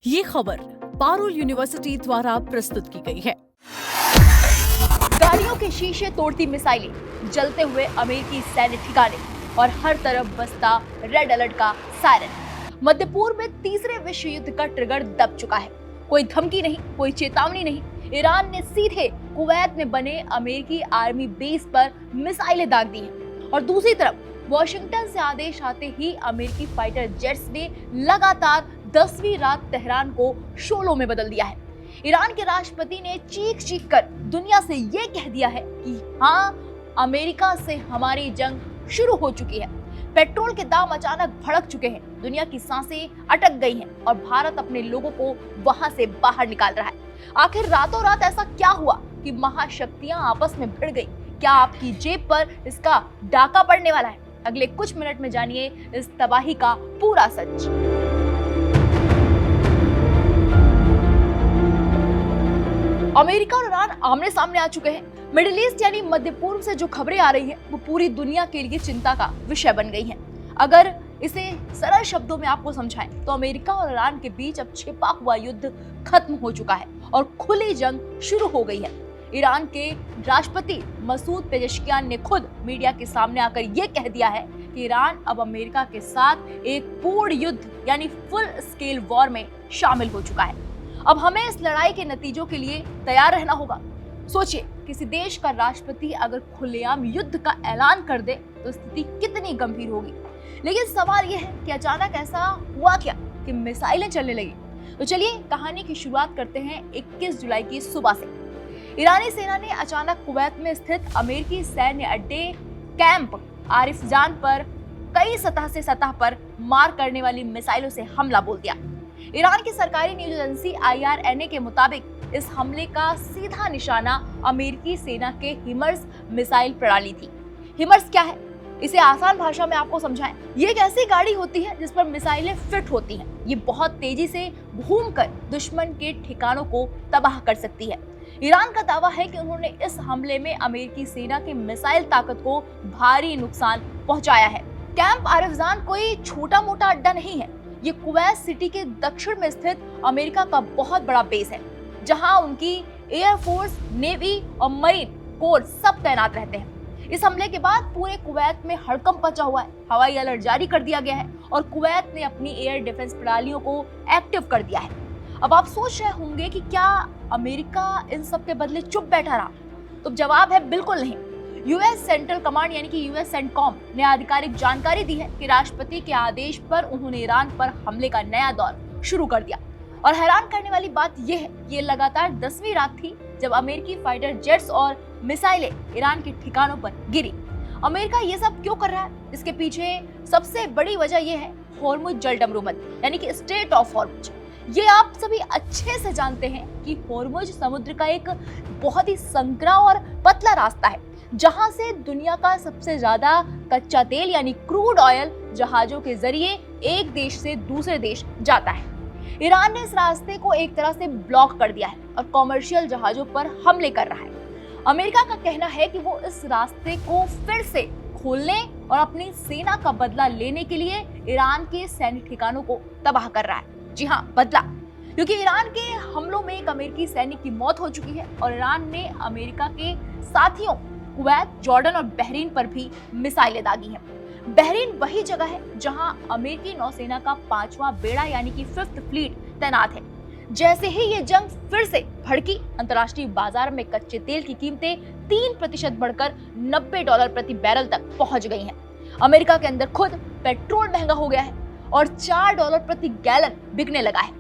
ये खबर पारुल यूनिवर्सिटी द्वारा प्रस्तुत की गई है। गाड़ियों के शीशे तोड़ती मिसाइलें, जलते हुए अमेरिकी सैन्य ठिकाने और हर तरफ बजता रेड अलर्ट का सायरन। मध्य पूर्व में तीसरे विश्व युद्ध का ट्रिगर दब चुका है। कोई धमकी नहीं, कोई चेतावनी नहीं। ईरान ने सीधे कुवैत में बने अमेरिकी आर्मी बेस पर मिसाइलें दाग दी हैं और दूसरी तरफ वॉशिंगटन से आदेश आते ही अमेरिकी फाइटर जेट्स ने लगातार 10वीं रात तेहरान को शोलों में बदल दिया है। ईरान के राष्ट्रपति ने चीख चीख कर दुनिया से ये कह दिया है कि हाँ, अमेरिका से हमारी जंग शुरू हो चुकी है। पेट्रोल के दाम अचानक भड़क चुके हैं, दुनिया की सांसें अटक गई हैं और भारत अपने लोगों को वहां से बाहर निकाल रहा है। आखिर रातों रात ऐसा क्या हुआ कि महाशक्तियां आपस में भिड़ गई? क्या आपकी जेब पर इसका डाका पड़ने वाला है? अगले कुछ मिनट में जानिए इस तबाही का पूरा सच। अमेरिका और ईरान आमने सामने आ चुके हैं। मिडिल ईस्ट यानी मध्य पूर्व से जो खबरें आ रही हैं वो पूरी दुनिया के लिए चिंता का विषय बन गई हैं। अगर इसे सरल शब्दों में आपको समझाएं तो अमेरिका और ईरान के बीच अब छिपा हुआ युद्ध खत्म हो चुका है और खुली जंग शुरू हो गई है। ईरान के राष्ट्रपति मसूद पेजेश्कियान ने खुद मीडिया के सामने आकर यह कह दिया है कि ईरान अब अमेरिका के साथ एक पूर्ण युद्ध यानी फुल स्केल वॉर में शामिल हो चुका है। अब हमें इस लड़ाई के नतीजों के लिए तैयार रहना होगा। सोचिए, किसी देश का राष्ट्रपति अगर खुलेआम युद्ध का ऐलान कर दे तो स्थिति कितनी गंभीर होगी। लेकिन सवाल यह है कि अचानक ऐसा हुआ क्या कि मिसाइलें चलने लगी। तो चलिए कहानी की शुरुआत करते हैं 21 जुलाई की सुबह से। ईरानी सेना ने अचानक कुवैत में स्थित अमेरिकी सैन्य अड्डे कैंप आरिफजान पर कई सतह पर मार करने वाली मिसाइलों से हमला बोल दिया। ईरान की सरकारी न्यूज एजेंसी IRNA के मुताबिक इस हमले का सीधा निशाना अमेरिकी सेना के हिमर्स मिसाइल प्रणाली थी। हिमर्स क्या है, इसे आसान भाषा में आपको समझाएं। ये एक ऐसी गाड़ी होती है जिस पर मिसाइलें फिट होती हैं। ये बहुत तेजी से घूमकर दुश्मन के ठिकानों को तबाह कर सकती है। ईरान का दावा है कि उन्होंने इस हमले में अमेरिकी सेना की मिसाइल ताकत को भारी नुकसान पहुंचाया है। कैंप आरिफजान कोई छोटा मोटा अड्डा नहीं है। ये कुवैत सिटी के दक्षिण में स्थित अमेरिका का बहुत बड़ा बेस है, जहां उनकी एयरफोर्स, नेवी और मरीन कोर सब तैनात रहते हैं। इस हमले के बाद पूरे कुवैत में हड़कंप मचा हुआ है। हवाई अलर्ट जारी कर दिया गया है और कुवैत ने अपनी एयर डिफेंस प्रणालियों को एक्टिव कर दिया है। अब आप सोच रहे होंगे कि क्या अमेरिका इन सब के बदले चुप बैठा रहा? तो जवाब है बिल्कुल नहीं। यूएस सेंट्रल कमांड यानी कि यूएस सेंटकॉम ने आधिकारिक जानकारी दी है कि राष्ट्रपति के आदेश पर उन्होंने ईरान पर हमले का नया दौर शुरू कर दिया। और हैरान करने वाली बात यह है कि ये लगातार 10वीं रात थी जब अमेरिकी फाइटर जेट्स और मिसाइलें ईरान के ठिकानों पर गिरी। अमेरिका ये सब क्यों कर रहा है? इसके पीछे सबसे बड़ी वजह यह है होर्मुज जलडमरूमत यानी कि स्ट्रेट ऑफ हॉर्मुज। ये आप सभी अच्छे से जानते हैं कि होर्मुज समुद्र का एक बहुत ही संकरा और पतला रास्ता है, जहां से दुनिया का सबसे ज्यादा कच्चा तेल यानी क्रूड ऑयल जहाजों के जरिए एक देश से दूसरे देश जाता है। ईरान ने इस रास्ते को एक तरह से ब्लॉक कर दिया है और कॉमर्शियल जहाजों पर हमले कर रहा है। अमेरिका का कहना है कि वो इस रास्ते को फिर से खोलने और अपनी सेना का बदला लेने के लिए ईरान के सैन्य ठिकानों को तबाह कर रहा है। जी हाँ, बदला, क्योंकि ईरान के हमलों में एक अमेरिकी सैनिक की मौत हो चुकी है और ईरान ने अमेरिका के साथियों कुवैत, जॉर्डन और बहरीन पर भी मिसाइलें दागी हैं। बहरीन वही जगह है जहां अमेरिकी नौसेना का 5वां बेड़ा यानी कि 5th फ्लीट तैनात है। जैसे ही ये जंग फिर से भड़की, अंतर्राष्ट्रीय बाजार में कच्चे तेल की कीमतें 3% बढ़कर $90 प्रति बैरल तक पहुंच गई हैं। अमेरिका के अंदर खुद पेट्रोल महंगा हो गया है और $4 प्रति गैलन बिकने लगा है।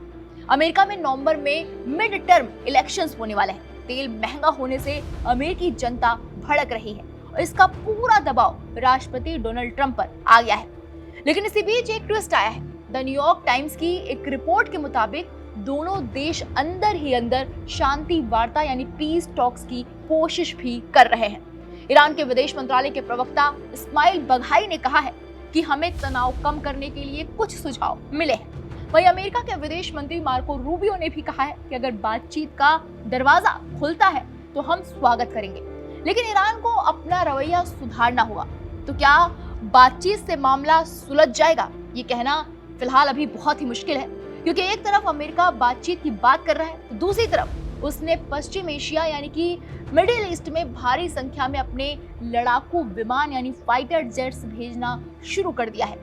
अमेरिका में नवंबर में मिड टर्म इलेक्शंस होने वाले हैं। तेल महंगा होने से अमेरिकी जनता भड़क रही है और इसका पूरा दबाव राष्ट्रपति डोनाल्ड ट्रंप पर आ गया है। लेकिन इसी बीच एक ट्विस्ट आया है। द न्यूयॉर्क टाइम्स की एक रिपोर्ट के मुताबिक दोनों देश अंदर ही अंदर शांति वार्ता यानी पीस टॉक्स की कोशिश भी कर रहे हैं। ईरान के विदेश मंत्रालय के प्रवक्ता इस्माइल बघाई ने कहा है कि हमें तनाव कम करने के लिए कुछ सुझाव मिले हैं। वहीं अमेरिका के विदेश मंत्री मार्को रूबियो ने भी कहा है कि अगर बातचीत का दरवाजा खुलता है तो हम स्वागत करेंगे, लेकिन ईरान को अपना रवैया सुधारना होगा। तो क्या बातचीत से मामला सुलझ जाएगा? ये कहना फिलहाल अभी बहुत ही मुश्किल है। क्योंकि एक तरफ अमेरिका बातचीत की बात कर रहा है तो दूसरी तरफ उसने पश्चिम एशिया यानी कि मिडिल ईस्ट में भारी संख्या में अपने लड़ाकू विमान यानी फाइटर जेट्स भेजना शुरू कर दिया है।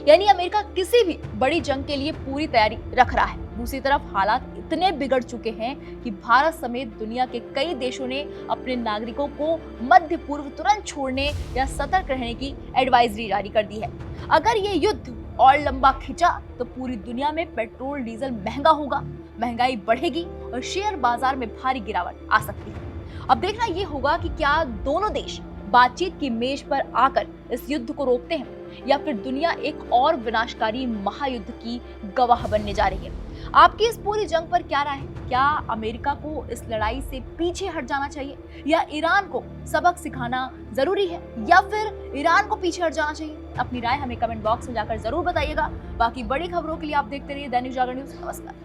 यानी अमेरिका किसी भी बड़ी जंग के लिए पूरी तैयारी रख रहा है। दूसरी तरफ हालात इतने बिगड़ चुके हैं कि भारत समेत दुनिया के कई देशों ने अपने नागरिकों को मध्य पूर्व तुरंत छोड़ने या सतर्क रहने की एडवाइजरी जारी कर दी है। अगर ये युद्ध और लंबा खिंचा तो पूरी दुनिया में पेट्रोल डीजल महंगा होगा, महंगाई बढ़ेगी और शेयर बाजार में भारी गिरावट आ सकती है। अब देखना ये होगा कि क्या दोनों देश बातचीत की मेज पर आकर इस युद्ध को रोकते हैं या फिर दुनिया एक और विनाशकारी महायुद्ध की गवाह बनने जा रही है। आपकी इस पूरी जंग पर क्या राय है? क्या अमेरिका को इस लड़ाई से पीछे हट जाना चाहिए या ईरान को सबक सिखाना जरूरी है या फिर ईरान को पीछे हट जाना चाहिए? अपनी राय हमें कमेंट बॉक्स में जाकर जरूर बताइएगा। बाकी बड़ी खबरों के लिए आप देखते रहिए दैनिक जागरण न्यूज। नमस्कार।